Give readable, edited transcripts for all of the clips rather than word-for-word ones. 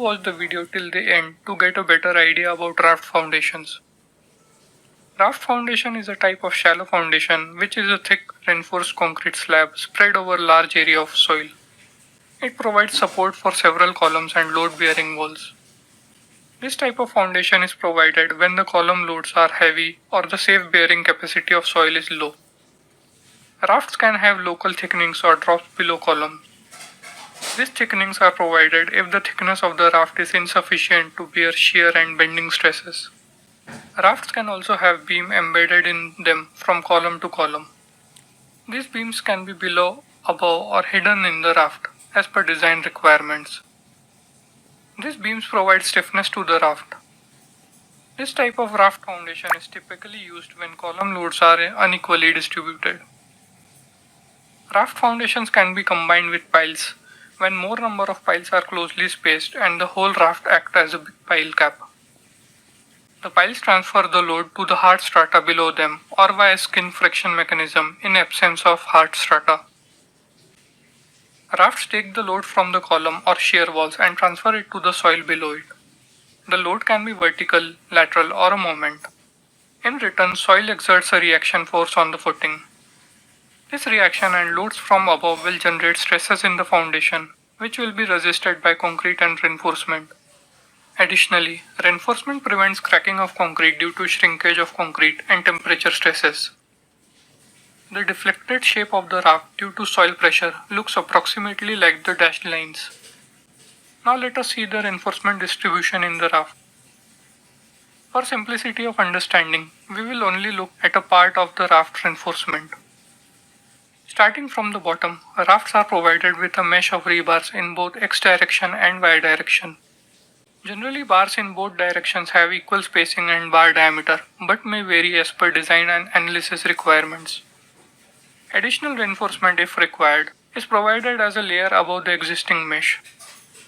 watch the video till the end to get a better idea about raft foundations. Raft foundation is a type of shallow foundation which is a thick reinforced concrete slab spread over a large area of soil. It provides support for several columns and load-bearing walls. This type of foundation is provided when the column loads are heavy or the safe bearing capacity of soil is low. Rafts can have local thickenings or drops below columns. These thickenings are provided if the thickness of the raft is insufficient to bear shear and bending stresses. Rafts can also have beam embedded in them from column to column. These beams can be below, above, or hidden in the raft as per design requirements. These beams provide stiffness to the raft. This type of raft foundation is typically used when column loads are unequally distributed. Raft foundations can be combined with piles when more number of piles are closely spaced and the whole raft acts as a big pile cap. The piles transfer the load to the hard strata below them or via skin friction mechanism in absence of hard strata. Rafts take the load from the column or shear walls and transfer it to the soil below it. The load can be vertical, lateral, or a moment. In return, soil exerts a reaction force on the footing. This reaction and loads from above will generate stresses in the foundation, which will be resisted by concrete and reinforcement. Additionally, reinforcement prevents cracking of concrete due to shrinkage of concrete and temperature stresses. The deflected shape of the raft due to soil pressure looks approximately like the dashed lines. Now let us see the reinforcement distribution in the raft. For simplicity of understanding, we will only look at a part of the raft reinforcement. Starting from the bottom, rafts are provided with a mesh of rebars in both X direction and Y direction. Generally, bars in both directions have equal spacing and bar diameter, but may vary as per design and analysis requirements. Additional reinforcement, if required, is provided as a layer above the existing mesh.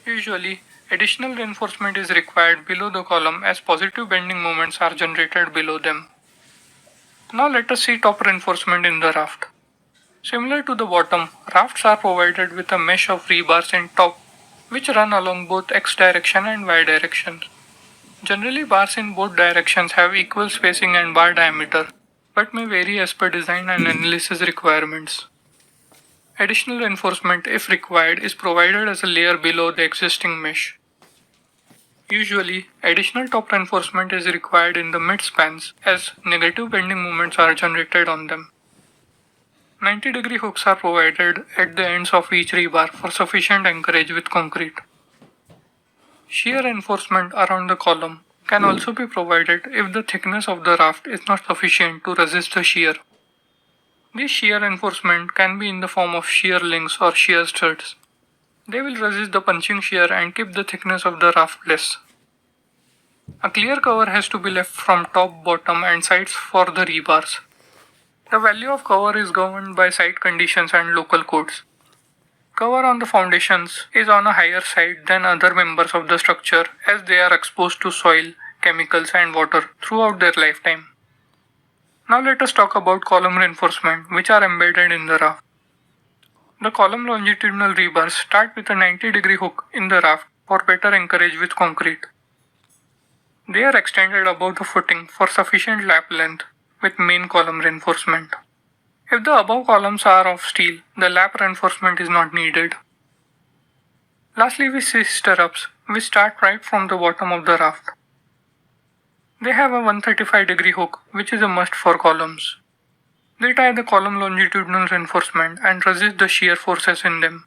Usually, additional reinforcement is required below the column as positive bending moments are generated below them. Now let us see top reinforcement in the raft. Similar to the bottom, rafts are provided with a mesh of rebars in top which run along both X direction and Y direction. Generally, bars in both directions have equal spacing and bar diameter, but may vary as per design and analysis requirements. Additional reinforcement, if required, is provided as a layer below the existing mesh. Usually, additional top reinforcement is required in the mid-spans as negative bending moments are generated on them. 90-degree hooks are provided at the ends of each rebar for sufficient anchorage with concrete. Shear reinforcement around the column can also be provided if the thickness of the raft is not sufficient to resist the shear. These shear reinforcement can be in the form of shear links or shear studs. They will resist the punching shear and keep the thickness of the raft less. A clear cover has to be left from top, bottom, and sides for the rebars. The value of cover is governed by site conditions and local codes. Cover on the foundations is on a higher side than other members of the structure as they are exposed to soil, chemicals, and water throughout their lifetime. Now let us talk about column reinforcement which are embedded in the raft. The column longitudinal rebars start with a 90-degree hook in the raft for better anchorage with concrete. They are extended above the footing for sufficient lap length with main column reinforcement. If the above columns are of steel, the lap reinforcement is not needed. Lastly, we see stirrups, which start right from the bottom of the raft. They have a 135-degree hook, which is a must for columns. They tie the column longitudinal reinforcement and resist the shear forces in them.